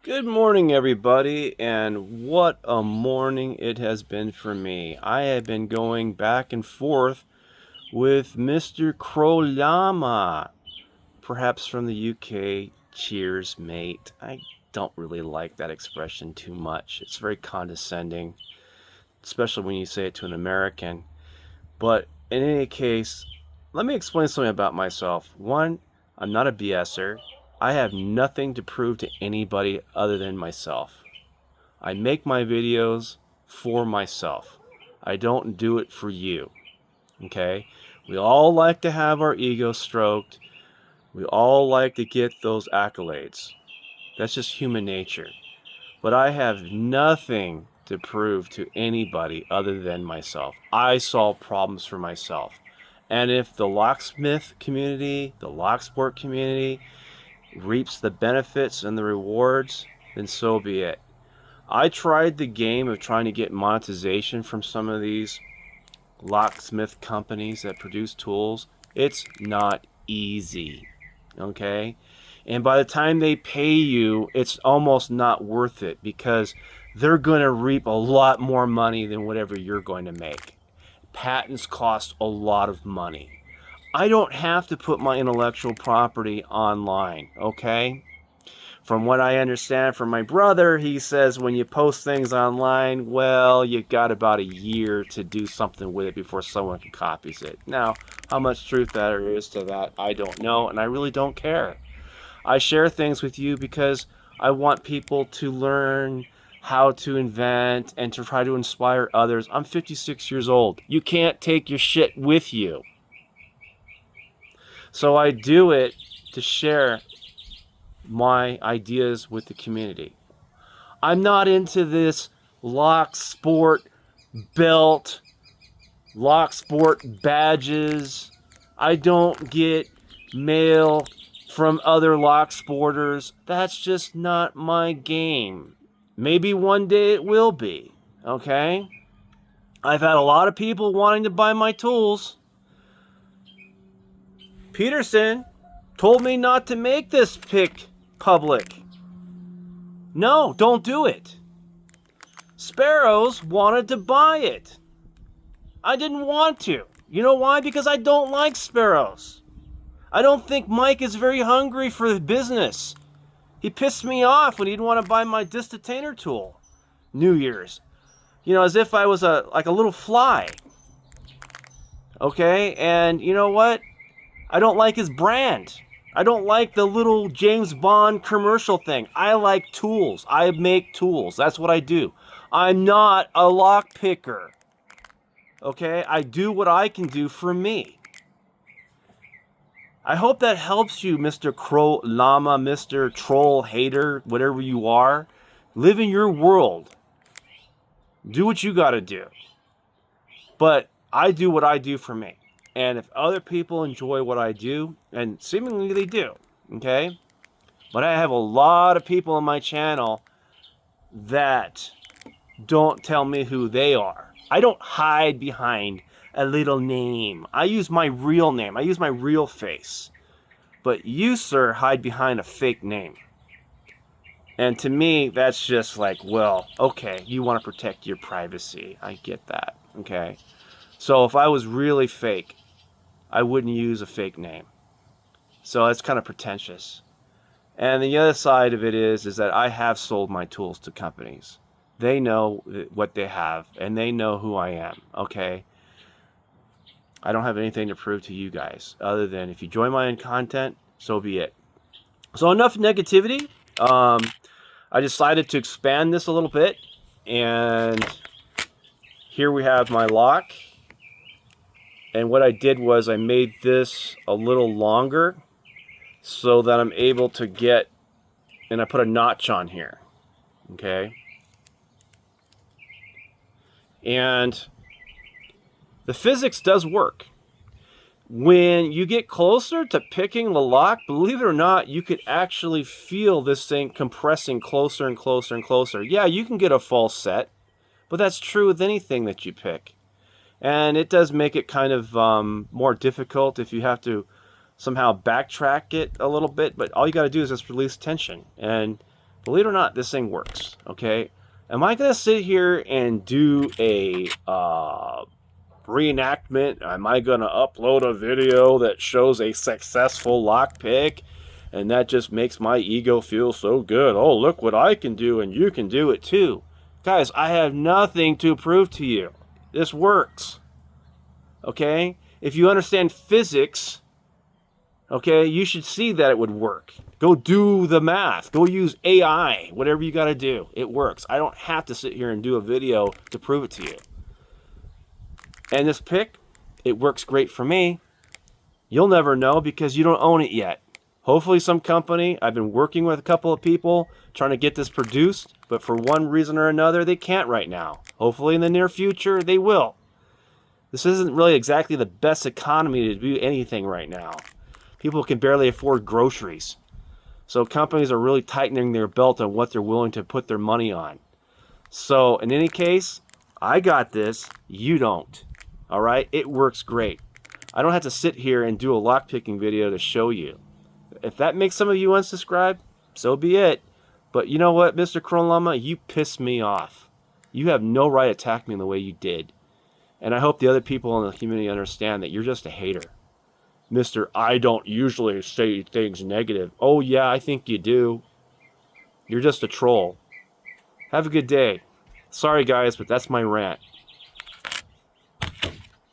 Good morning, everybody, and what a morning it has been for me. I have been going back and forth with Mr. Crowlama, perhaps from the UK. Cheers, mate. I don't really like that expression too much. It's very condescending, especially when you say it to an American. But in any case, let me explain something about myself. One, I'm not a BSer. I have nothing to prove to anybody other than myself. I make my videos for myself. I don't do it for you. Okay? We all like to have our ego stroked. We all like to get those accolades. That's just human nature. But I have nothing to prove to anybody other than myself. I solve problems for myself. And if the locksmith community, the locksport community, reaps the benefits and the rewards, then so be it. I tried the game of trying to get monetization from some of these locksmith companies that produce tools. It's not easy, okay? And by the time they pay you, it's almost not worth it because they're going to reap a lot more money than whatever you're going to make. Patents cost a lot of money. I don't have to put my intellectual property online, okay? From what I understand from my brother, he says when you post things online, well, you got about a year to do something with it before someone copies it. Now, how much truth there is to that, I don't know, and I really don't care. I share things with you because I want people to learn how to invent and to try to inspire others. I'm 56 years old. You can't take your shit with you. So I do it to share my ideas with the community. I'm not into this lock sport belt, lock sport badges. I don't get mail from other lock sporters. That's just not my game. Maybe one day it will be, okay? I've had a lot of people wanting to buy my tools. Peterson told me not to make this pick public. No, don't do it. Sparrows wanted to buy it. I didn't want to. You know why? Because I don't like sparrows. I don't think Mike is very hungry for the business. He pissed me off when he didn't want to buy my distatainer tool. New Year's. You know, as if I was like a little fly. Okay? And you know what? I don't like his brand. I don't like the little James Bond commercial thing. I like tools. I make tools. That's what I do. I'm not a lock picker. Okay? I do what I can do for me. I hope that helps you, Mr. Crow Llama, Mr. Troll Hater, whatever you are. Live in your world. Do what you gotta do. But I do what I do for me. And if other people enjoy what I do, and seemingly they do, okay? But I have a lot of people on my channel that don't tell me who they are. I don't hide behind a little name. I use my real name. I use my real face. But you, sir, hide behind a fake name. And to me, that's just like, well, okay, you want to protect your privacy. I get that, okay? So if I was really fake, I wouldn't use a fake name. So that's kind of pretentious. And the other side of it is that I have sold my tools to companies. They know what they have, and they know who I am, okay? I don't have anything to prove to you guys, other than if you join my content, so be it. So enough negativity. I decided to expand this a little bit, and here we have my lock. And what I did was I made this a little longer so that I'm able to get, and I put a notch on here, okay? And the physics does work. When you get closer to picking the lock, believe it or not, you could actually feel this thing compressing closer and closer and closer. Yeah, you can get a false set, but that's true with anything that you pick. And it does make it kind of more difficult if you have to somehow backtrack it a little bit. But all you got to do is just release tension. And believe it or not, this thing works, okay? Am I going to sit here and do a reenactment? Am I going to upload a video that shows a successful lockpick? And that just makes my ego feel so good. Oh, look what I can do, and you can do it too. Guys, I have nothing to prove to you. This works. Okay? If you understand physics, okay, you should see that it would work. Go do the math. Go use AI. Whatever you got to do. It works. I don't have to sit here and do a video to prove it to you. And this pick, it works great for me. You'll never know because you don't own it yet. Hopefully some company, I've been working with a couple of people trying to get this produced, but for one reason or another, they can't right now. Hopefully in the near future, they will. This isn't really exactly the best economy to do anything right now. People can barely afford groceries. So companies are really tightening their belt on what they're willing to put their money on. So in any case, I got this, you don't. All right, it works great. I don't have to sit here and do a lockpicking video to show you. If that makes some of you unsubscribe, so be it. But you know what, Mr. Kronlama, you pissed me off. You have no right to attack me in the way you did. And I hope the other people in the community understand that you're just a hater. Mr. I don't usually say things negative. Oh yeah, I think you do. You're just a troll. Have a good day. Sorry guys, but that's my rant.